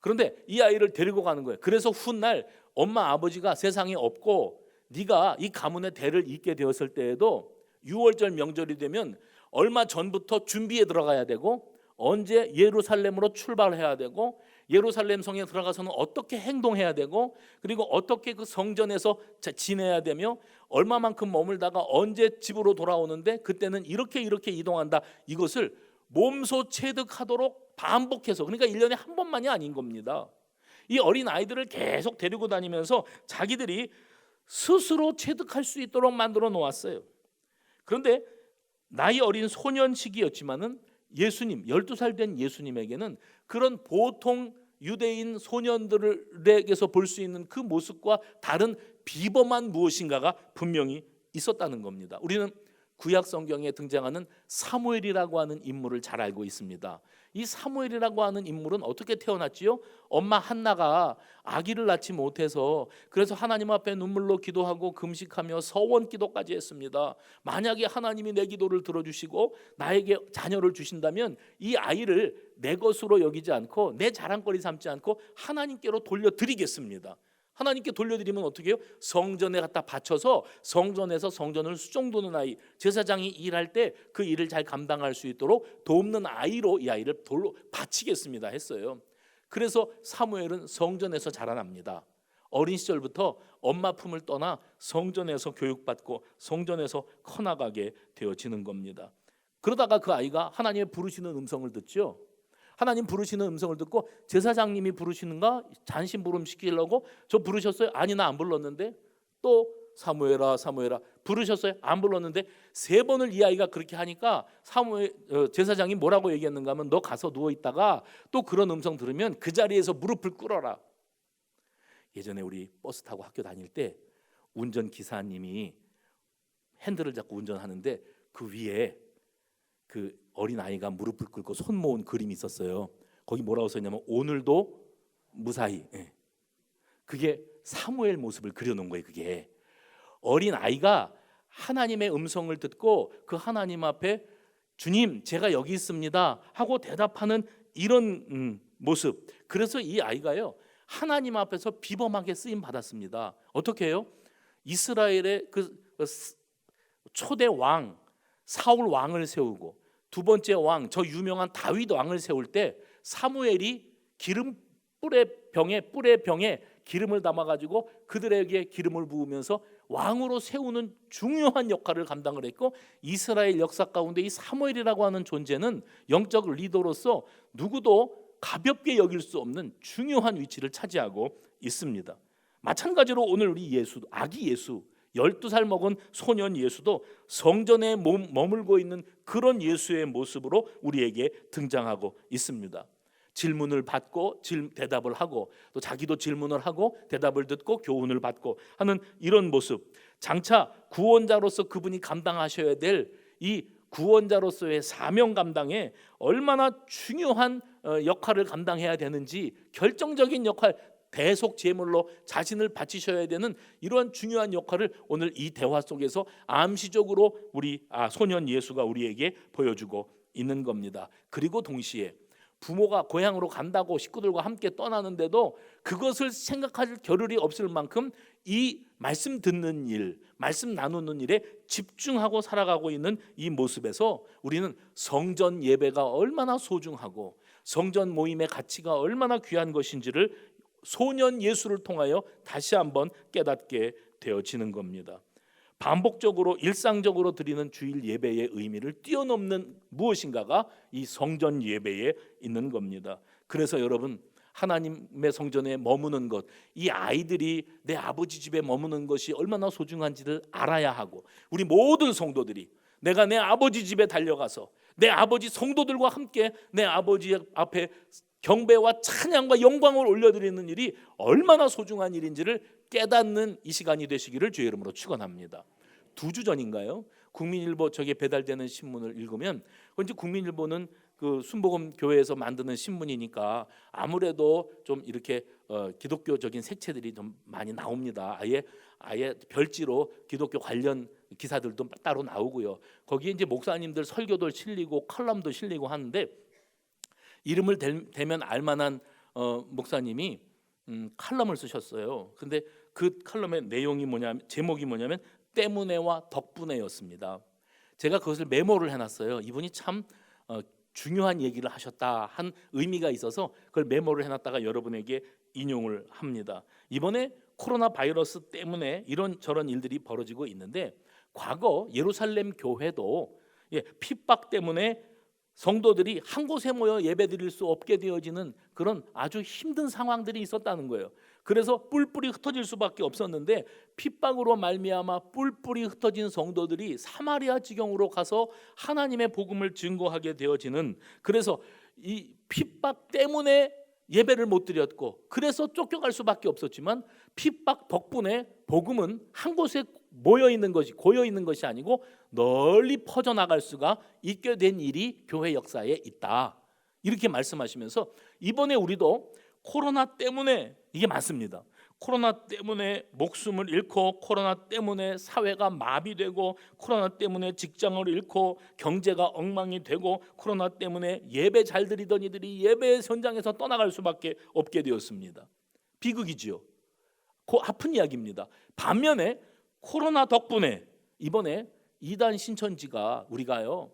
Speaker 1: 그런데 이 아이를 데리고 가는 거예요. 그래서 훗날 엄마 아버지가 세상에 없고 네가 이 가문의 대를 잇게 되었을 때에도 유월절 명절이 되면 얼마 전부터 준비에 들어가야 되고, 언제 예루살렘으로 출발해야 되고, 예루살렘 성에 들어가서는 어떻게 행동해야 되고, 그리고 어떻게 그 성전에서 지내야 되며, 얼마만큼 머물다가 언제 집으로 돌아오는데 그때는 이렇게 이동한다. 이것을 몸소 체득하도록 반복해서, 그러니까 1년에 한 번만이 아닌 겁니다. 이 어린 아이들을 계속 데리고 다니면서 자기들이 스스로 체득할 수 있도록 만들어 놓았어요. 그런데 나이 어린 소년 시기였지만은 예수님, 12살 된 예수님에게는 그런 보통 유대인 소년들에게서 볼 수 있는 그 모습과 다른 비범한 무엇인가가 분명히 있었다는 겁니다. 우리는 구약 성경에 등장하는 사무엘이라고 하는 인물을 잘 알고 있습니다. 이 사무엘이라고 하는 인물은 어떻게 태어났지요? 엄마 한나가 아기를 낳지 못해서 그래서 하나님 앞에 눈물로 기도하고 금식하며 서원 기도까지 했습니다. 만약에 하나님이 내 기도를 들어주시고 나에게 자녀를 주신다면 이 아이를 내 것으로 여기지 않고 내 자랑거리 삼지 않고 하나님께로 돌려드리겠습니다. 하나님께 돌려드리면 어떻게 해요? 성전에 갖다 바쳐서 성전에서 성전을 수종도는 아이, 제사장이 일할 때 그 일을 잘 감당할 수 있도록 돕는 아이로 이 아이를 돌로 바치겠습니다 했어요. 그래서 사무엘은 성전에서 자라납니다. 어린 시절부터 엄마 품을 떠나 성전에서 교육받고 성전에서 커나가게 되어지는 겁니다. 그러다가 그 아이가 하나님의 부르시는 음성을 듣죠. 하나님 부르시는 음성을 듣고 제사장님이 부르시는가 잔심 부름 시키려고 저 부르셨어요? 아니 나 안 불렀는데. 또 사무엘아 사무엘아 부르셨어요? 안 불렀는데. 3번을 이 아이가 그렇게 하니까 제사장이 뭐라고 얘기했는가 하면 너 가서 누워 있다가 또 그런 음성 들으면 그 자리에서 무릎을 꿇어라. 예전에 우리 버스 타고 학교 다닐 때 운전기사님이 핸들을 잡고 운전하는데 그 위에 그 어린 아이가 무릎을 꿇고 손 모은 그림이 있었어요. 거기 뭐라고 써있냐면 오늘도 무사히. 그게 사무엘 모습을 그려놓은 거예요. 그게 어린 아이가 하나님의 음성을 듣고 그 하나님 앞에 주님 제가 여기 있습니다 하고 대답하는 이런 모습. 그래서 이 아이가요 하나님 앞에서 비범하게 쓰임 받았습니다. 어떻게 해요? 이스라엘의 그 초대 왕 사울 왕을 세우고 두 번째 왕 저 유명한 다윗 왕을 세울 때 사무엘이 뿔의 병에 기름을 담아가지고 그들에게 기름을 부으면서 왕으로 세우는 중요한 역할을 감당을 했고 이스라엘 역사 가운데 이 사무엘이라고 하는 존재는 영적 리더로서 누구도 가볍게 여길 수 없는 중요한 위치를 차지하고 있습니다. 마찬가지로 오늘 우리 예수, 아기 예수 12살 먹은 소년 예수도 성전에 머물고 있는 그런 예수의 모습으로 우리에게 등장하고 있습니다. 질문을 받고 대답을 하고 또 자기도 질문을 하고 대답을 듣고 교훈을 받고 하는 이런 모습. 장차 구원자로서 그분이 감당하셔야 될 이 구원자로서의 사명 감당에 얼마나 중요한 역할을 감당해야 되는지 결정적인 역할, 대속 제물로 자신을 바치셔야 되는 이러한 중요한 역할을 오늘 이 대화 속에서 암시적으로 우리 소년 예수가 우리에게 보여주고 있는 겁니다. 그리고 동시에 부모가 고향으로 간다고 식구들과 함께 떠나는데도 그것을 생각할 겨를이 없을 만큼 이 말씀 듣는 일, 말씀 나누는 일에 집중하고 살아가고 있는 이 모습에서 우리는 성전 예배가 얼마나 소중하고 성전 모임의 가치가 얼마나 귀한 것인지를 소년 예수를 통하여 다시 한번 깨닫게 되어지는 겁니다. 반복적으로 일상적으로 드리는 주일 예배의 의미를 뛰어넘는 무엇인가가 이 성전 예배에 있는 겁니다. 그래서 여러분 하나님의 성전에 머무는 것, 이 아이들이 내 아버지 집에 머무는 것이 얼마나 소중한지를 알아야 하고 우리 모든 성도들이 내가 내 아버지 집에 달려가서 내 아버지 성도들과 함께 내 아버지 앞에 경배와 찬양과 영광을 올려드리는 일이 얼마나 소중한 일인지를 깨닫는 이 시간이 되시기를 주의 이름으로 축원합니다. 2주 전인가요? 국민일보 저게 배달되는 신문을 읽으면 이제 국민일보는 그 순복음 교회에서 만드는 신문이니까 아무래도 좀 이렇게 기독교적인 색채들이 좀 많이 나옵니다. 아예 별지로 기독교 관련 기사들도 따로 나오고요. 거기에 이제 목사님들 설교도 실리고 칼럼도 실리고 하는데 이름을 대면 알만한 목사님이 칼럼을 쓰셨어요. 근데 그 칼럼의 내용이 제목이 뭐냐면 때문에와 덕분에였습니다. 제가 그것을 메모를 해놨어요. 이분이 참 중요한 얘기를 하셨다 한 의미가 있어서 그걸 메모를 해놨다가 여러분에게 인용을 합니다. 이번에 코로나 바이러스 때문에 이런저런 일들이 벌어지고 있는데 과거 예루살렘 교회도 핍박 때문에 성도들이 한 곳에 모여 예배드릴 수 없게 되어지는 그런 아주 힘든 상황들이 있었다는 거예요. 그래서 뿔뿔이 흩어질 수밖에 없었는데 핍박으로 말미암아 뿔뿔이 흩어진 성도들이 사마리아 지경으로 가서 하나님의 복음을 증거하게 되어지는, 그래서 이 핍박 때문에 예배를 못 드렸고 그래서 쫓겨갈 수밖에 없었지만 핍박 덕분에 복음은 한 곳에 모여 있는 것이 고여 있는 것이 아니고 널리 퍼져나갈 수가 있게 된 일이 교회 역사에 있다. 이렇게 말씀하시면서 이번에 우리도 코로나 때문에 이게 많습니다. 코로나 때문에 목숨을 잃고 코로나 때문에 사회가 마비되고 코로나 때문에 직장을 잃고 경제가 엉망이 되고 코로나 때문에 예배 잘 드리던 이들이 예배 현장에서 떠나갈 수밖에 없게 되었습니다. 비극이지요. 아픈 이야기입니다. 반면에 코로나 덕분에 이번에 이단 신천지가 우리가요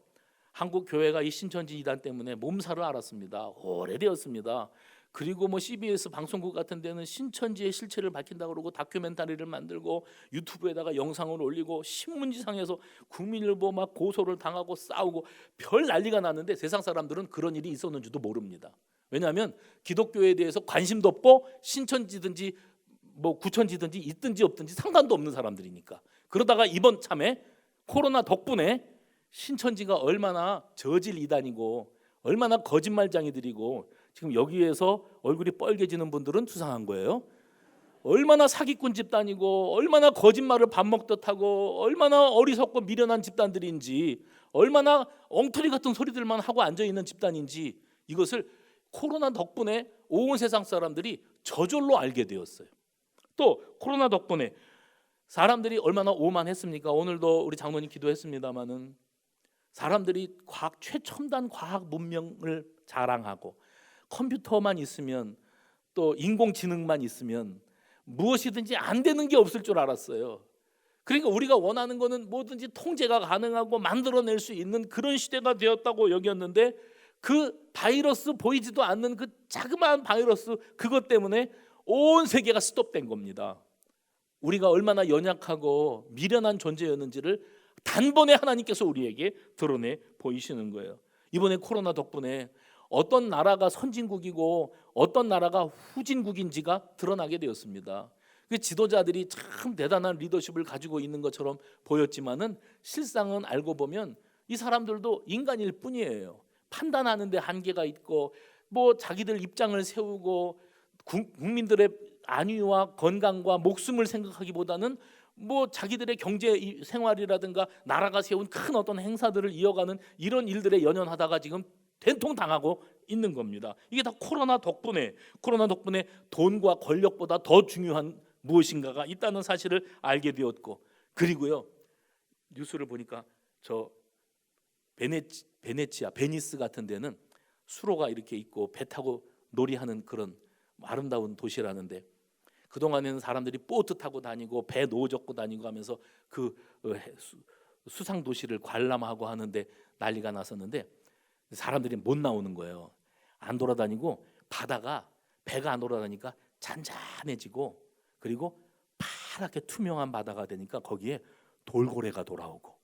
Speaker 1: 한국 교회가 이 신천지 이단 때문에 몸살을 앓았습니다. 오래되었습니다. 그리고 뭐 CBS 방송국 같은 데는 신천지의 실체를 밝힌다고 그러고 다큐멘터리를 만들고 유튜브에다가 영상을 올리고 신문지상에서 국민일보 막 고소를 당하고 싸우고 별 난리가 났는데 세상 사람들은 그런 일이 있었는지도 모릅니다. 왜냐하면 기독교에 대해서 관심도 없고 신천지든지 뭐 구천지든지 있든지 없든지 상관도 없는 사람들이니까. 그러다가 이번 참에 코로나 덕분에 신천지가 얼마나 저질 이단이고 얼마나 거짓말쟁이들이고 지금 여기에서 얼굴이 빨개지는 분들은 수상한 거예요. 얼마나 사기꾼 집단이고 얼마나 거짓말을 밥 먹듯 하고 얼마나 어리석고 미련한 집단들인지 얼마나 엉터리 같은 소리들만 하고 앉아있는 집단인지 이것을 코로나 덕분에 온 세상 사람들이 저절로 알게 되었어요. 또 코로나 덕분에 사람들이 얼마나 오만했습니까? 오늘도 우리 장로님 기도했습니다마는 사람들이 최첨단 과학 문명을 자랑하고 컴퓨터만 있으면 또 인공지능만 있으면 무엇이든지 안 되는 게 없을 줄 알았어요. 그러니까 우리가 원하는 거는 뭐든지 통제가 가능하고 만들어낼 수 있는 그런 시대가 되었다고 여겼는데 그 바이러스 보이지도 않는 그 자그마한 바이러스 그것 때문에 온 세계가 스톱된 겁니다. 우리가 얼마나 연약하고 미련한 존재였는지를 단번에 하나님께서 우리에게 드러내 보이시는 거예요. 이번에 코로나 덕분에 어떤 나라가 선진국이고 어떤 나라가 후진국인지가 드러나게 되었습니다. 그 지도자들이 참 대단한 리더십을 가지고 있는 것처럼 보였지만은 실상은 알고 보면 이 사람들도 인간일 뿐이에요. 판단하는 데 한계가 있고 뭐 자기들 입장을 세우고 국민들의 안위와 건강과 목숨을 생각하기보다는 뭐 자기들의 경제 생활이라든가 나라가 세운 큰 어떤 행사들을 이어가는 이런 일들에 연연하다가 지금 된통당하고 있는 겁니다. 이게 다 코로나 덕분에 돈과 권력보다 더 중요한 무엇인가가 있다는 사실을 알게 되었고, 그리고요 뉴스를 보니까 저 베니스 같은 데는 수로가 이렇게 있고 배 타고 놀이하는 그런 아름다운 도시라는데 그동안에는 사람들이 보트 타고 다니고 배 노젓고 다니고 하면서 그 수상 도시를 관람하고 하는데 난리가 났었는데 사람들이 못 나오는 거예요. 안 돌아다니고 바다가 배가 안 돌아다니까 잔잔해지고 그리고 파랗게 투명한 바다가 되니까 거기에 돌고래가 돌아오고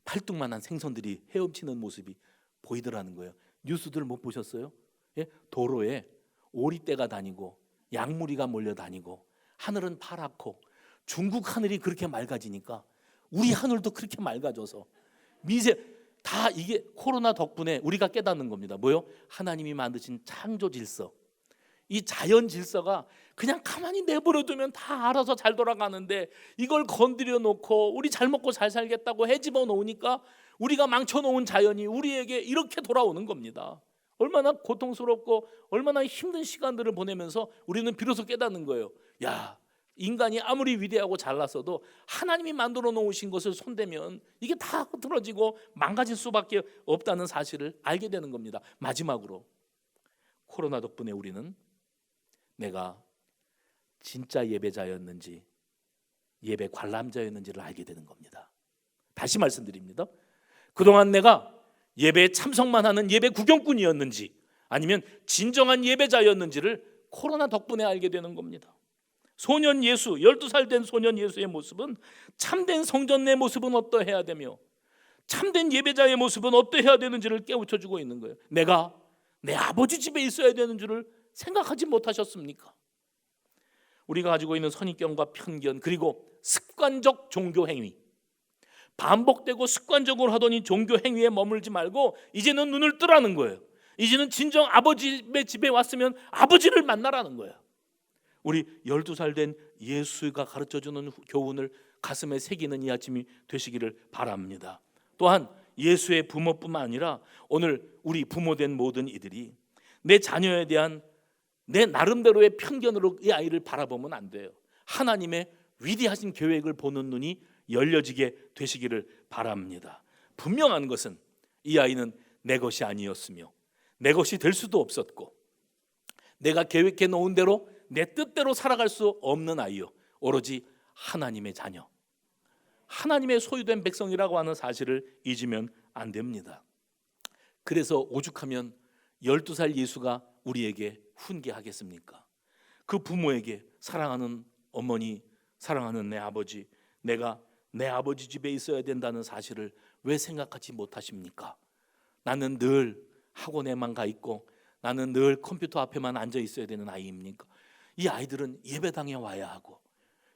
Speaker 1: 팔뚝만한 생선들이 헤엄치는 모습이 보이더라는 거예요. 뉴스들 못 보셨어요? 예? 도로에 오리떼가 다니고 양무리가 몰려다니고 하늘은 파랗고 중국 하늘이 그렇게 맑아지니까 우리 하늘도 그렇게 맑아져서 다 이게 코로나 덕분에 우리가 깨닫는 겁니다. 뭐요? 하나님이 만드신 창조 질서, 이 자연 질서가 그냥 가만히 내버려 두면 다 알아서 잘 돌아가는데 이걸 건드려 놓고 우리 잘 먹고 잘 살겠다고 해집어 놓으니까 우리가 망쳐 놓은 자연이 우리에게 이렇게 돌아오는 겁니다. 얼마나 고통스럽고 얼마나 힘든 시간들을 보내면서 우리는 비로소 깨닫는 거예요. 야, 인간이 아무리 위대하고 잘났어도 하나님이 만들어 놓으신 것을 손대면 이게 다 흐트러지고 망가질 수밖에 없다는 사실을 알게 되는 겁니다. 마지막으로 코로나 덕분에 우리는 내가 진짜 예배자였는지 예배 관람자였는지를 알게 되는 겁니다. 다시 말씀드립니다. 그동안 내가 예배에 참석만 하는 예배 구경꾼이었는지 아니면 진정한 예배자였는지를 코로나 덕분에 알게 되는 겁니다. 소년 예수, 12살 된 소년 예수의 모습은 참된 성전의 모습은 어떠해야 되며 참된 예배자의 모습은 어떠해야 되는지를 깨우쳐주고 있는 거예요. 내가 내 아버지 집에 있어야 되는 줄을 생각하지 못하셨습니까? 우리가 가지고 있는 선입견과 편견 그리고 습관적 종교 행위, 반복되고 습관적으로 하던 이 종교 행위에 머물지 말고 이제는 눈을 뜨라는 거예요. 이제는 진정 아버지의 집에 왔으면 아버지를 만나라는 거예요. 우리 12살 된 예수가 가르쳐주는 교훈을 가슴에 새기는 이 아침이 되시기를 바랍니다. 또한 예수의 부모뿐만 아니라 오늘 우리 부모된 모든 이들이 내 자녀에 대한 내 나름대로의 편견으로 이 아이를 바라보면 안 돼요. 하나님의 위대하신 계획을 보는 눈이 열려지게 되시기를 바랍니다. 분명한 것은 이 아이는 내 것이 아니었으며 내 것이 될 수도 없었고 내가 계획해 놓은 대로 내 뜻대로 살아갈 수 없는 아이요 오로지 하나님의 자녀, 하나님의 소유된 백성이라고 하는 사실을 잊으면 안 됩니다. 그래서 오죽하면 12살 예수가 우리에게 훈계하겠습니까? 그 부모에게 사랑하는 어머니, 사랑하는 내 아버지, 내가 내 아버지 집에 있어야 된다는 사실을 왜 생각하지 못하십니까? 나는 늘 학원에만 가 있고 나는 늘 컴퓨터 앞에만 앉아 있어야 되는 아이입니까? 이 아이들은 예배당에 와야 하고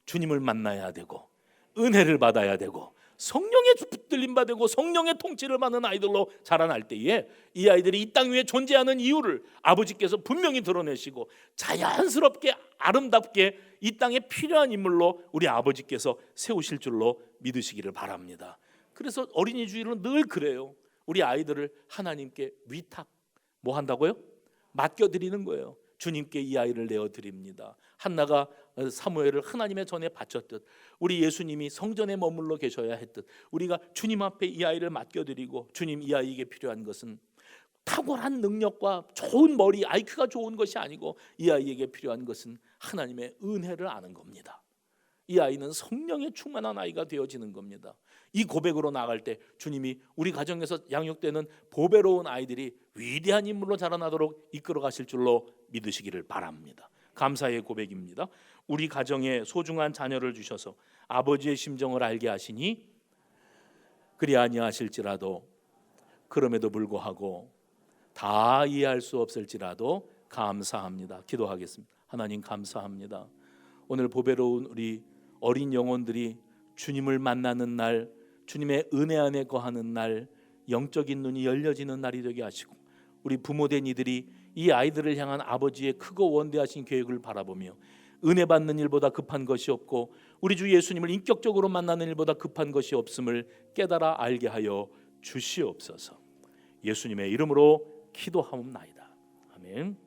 Speaker 1: 주님을 만나야 되고 은혜를 받아야 되고 성령의 붙들림 받고 성령의 통치를 받는 아이들로 자라날 때에 이 아이들이 이 땅 위에 존재하는 이유를 아버지께서 분명히 드러내시고 자연스럽게 아름답게 이 땅에 필요한 인물로 우리 아버지께서 세우실 줄로 믿으시기를 바랍니다. 그래서 어린이 주일은 늘 그래요. 우리 아이들을 하나님께 위탁 뭐 한다고요? 맡겨드리는 거예요. 주님께 이 아이를 내어드립니다. 한나가 사무엘을 하나님의 전에 바쳤듯 우리 예수님이 성전에 머물러 계셔야 했듯 우리가 주님 앞에 이 아이를 맡겨드리고 주님 이 아이에게 필요한 것은 탁월한 능력과 좋은 머리, IQ가 좋은 것이 아니고 이 아이에게 필요한 것은 하나님의 은혜를 아는 겁니다. 이 아이는 성령에 충만한 아이가 되어지는 겁니다. 이 고백으로 나갈 때 주님이 우리 가정에서 양육되는 보배로운 아이들이 위대한 인물로 자라나도록 이끌어 가실 줄로 믿으시기를 바랍니다. 감사의 고백입니다. 우리 가정에 소중한 자녀를 주셔서 아버지의 심정을 알게 하시니 그리 아니하실지라도 그럼에도 불구하고 다 이해할 수 없을지라도 감사합니다. 기도하겠습니다. 하나님 감사합니다. 오늘 보배로운 우리 어린 영혼들이 주님을 만나는 날, 주님의 은혜 안에 거하는 날, 영적인 눈이 열려지는 날이 되게 하시고 우리 부모된 이들이 이 아이들을 향한 아버지의 크고 원대하신 계획을 바라보며 은혜 받는 일보다 급한 것이 없고 우리 주 예수님을 인격적으로 만나는 일보다 급한 것이 없음을 깨달아 알게 하여 주시옵소서. 예수님의 이름으로 기도하옵나이다. 아멘.